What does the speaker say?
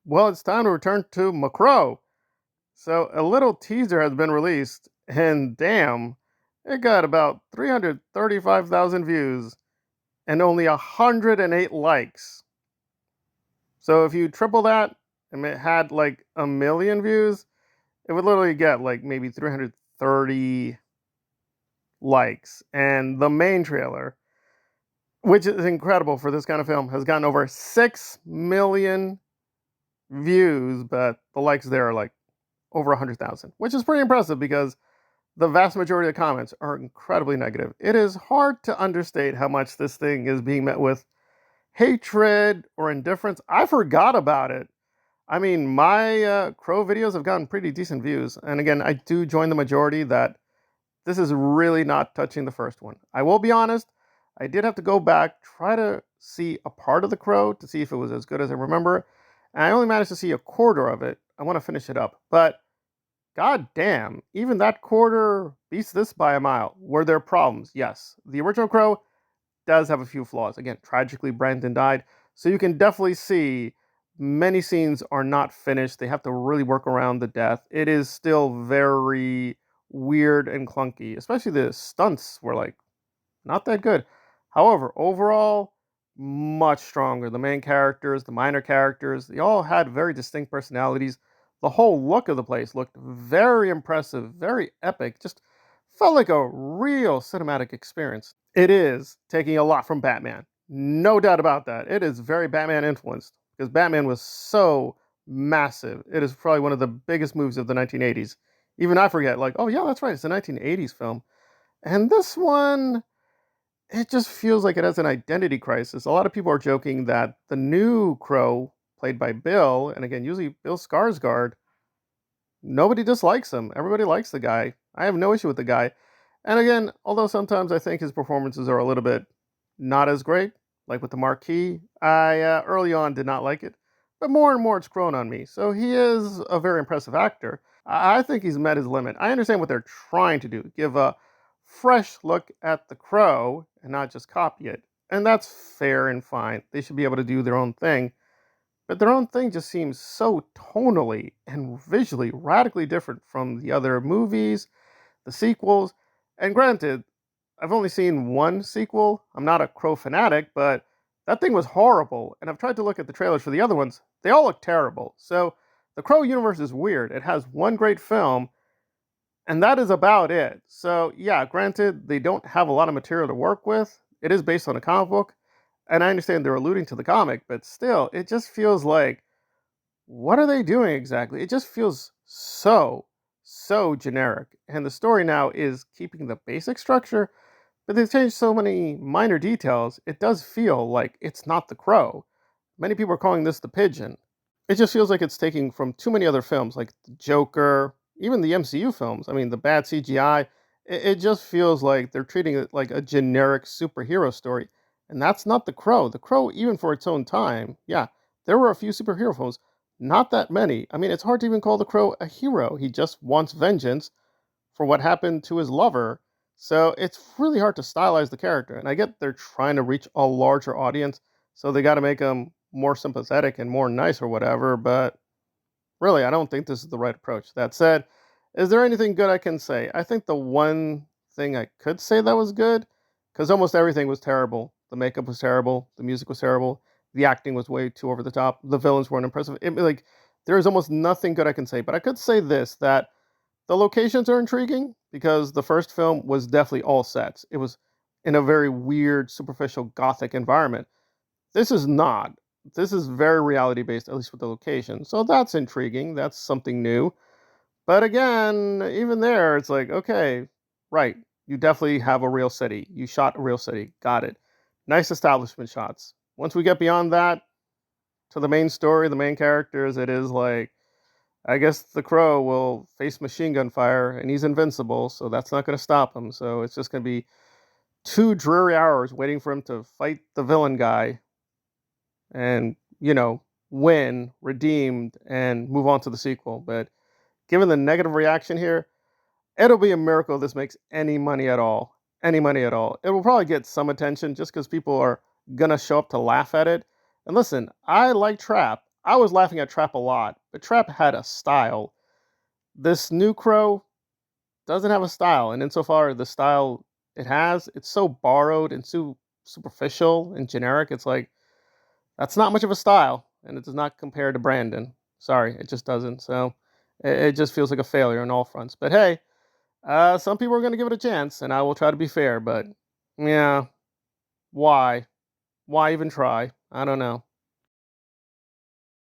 Well, it's time to return to Macro. So, a little teaser has been released, and damn, it got about 335,000 views and only 108 likes. So, if you triple that and it had like a million views, it would literally get like maybe 330 likes. And the main trailer, which is incredible for this kind of film, has gotten over 6 million views, but the likes there are like over 100,000, which is pretty impressive because the vast majority of the comments are incredibly negative. It is hard to understate how much this thing is being met with hatred or indifference. I forgot about it. I mean, my Crow videos have gotten pretty decent views. And again, I do join the majority that this is really not touching the first one. I will be honest, I did have to go back, try to see a part of The Crow to see if it was as good as I remember. And I only managed to see a quarter of it. I want to finish it up. But god damn, even that quarter beats this by a mile. Were there problems? Yes. The original Crow does have a few flaws. Again, tragically, Brandon died. So you can definitely see many scenes are not finished. They have to really work around the death. It is still very weird and clunky, especially the stunts were like not that good. However, overall, much stronger. The main characters, the minor characters, they all had very distinct personalities. The whole look of the place looked very impressive, very epic. Just felt like a real cinematic experience. It is taking a lot from Batman. No doubt about that. It is very Batman influenced because Batman was so massive. It is probably one of the biggest movies of the 1980s. Even I forget, like, oh yeah, that's right, it's a 1980s film. And this one, it just feels like it has an identity crisis. A lot of people are joking that the new Crow, played by Bill, and again, usually Bill Skarsgård, nobody dislikes him. Everybody likes the guy. I have no issue with the guy. And again, although sometimes I think his performances are a little bit not as great, like with the Marquis, I early on did not like it, but more and more it's grown on me. So he is a very impressive actor. I think he's met his limit. I understand what they're trying to do, give a fresh look at the Crow and not just copy it. And that's fair and fine. They should be able to do their own thing. But their own thing just seems so tonally and visually radically different from the other movies, the sequels. And granted, I've only seen one sequel. I'm not a Crow fanatic, but that thing was horrible. And I've tried to look at the trailers for the other ones. They all look terrible. So the Crow universe is weird. It has one great film, and that is about it. So, yeah, granted, they don't have a lot of material to work with. It is based on a comic book, and I understand they're alluding to the comic, but still, it just feels like, what are they doing exactly? It just feels so generic. And the story now is keeping the basic structure, but they've changed so many minor details, it does feel like it's not the Crow. Many people are calling this the Pigeon. It just feels like it's taking from too many other films, like the Joker, even the MCU films. I mean, the bad CGI. It just feels like they're treating it like a generic superhero story, and that's not the Crow. The Crow, even for its own time, yeah, there were a few superhero films, not that many. I mean, it's hard to even call the Crow a hero. He just wants vengeance for what happened to his lover. So it's really hard to stylize the character. And I get they're trying to reach a larger audience, so they got to make him more sympathetic and more nice or whatever. But really, I don't think this is the right approach. That said, is there anything good I can say? I think the one thing I could say that was good, because almost everything was terrible. The makeup was terrible. The music was terrible. The acting was way too over the top. The villains weren't impressive. Like there is almost nothing good I can say. But I could say this: that the locations are intriguing because the first film was definitely all sets. It was in a very weird, superficial, gothic environment. This is not. This is very reality based, at least with the location. So that's intriguing. That's something new. But again, even there, it's like, okay, right. You definitely have a real city. You shot a real city. Got it. Nice establishment shots. Once we get beyond that to the main story, the main characters, it is like, I guess the Crow will face machine gun fire and he's invincible, so that's not going to stop him. So it's just going to be 2 dreary hours waiting for him to fight the villain guy and, win, redeemed, and move on to the sequel. But given the negative reaction here, it'll be a miracle this makes any money at all. Any money at all. It will probably get some attention just because people are gonna show up to laugh at it. And listen, I like Trap. I was laughing at Trap a lot, but Trap had a style. This new Crow doesn't have a style, and insofar the style it has, it's so borrowed and so superficial and generic. It's like that's not much of a style, and it does not compare to Brandon. Sorry, it just doesn't. So it just feels like a failure on all fronts. But hey, some people are going to give it a chance, and I will try to be fair. But yeah, why? Why even try? I don't know.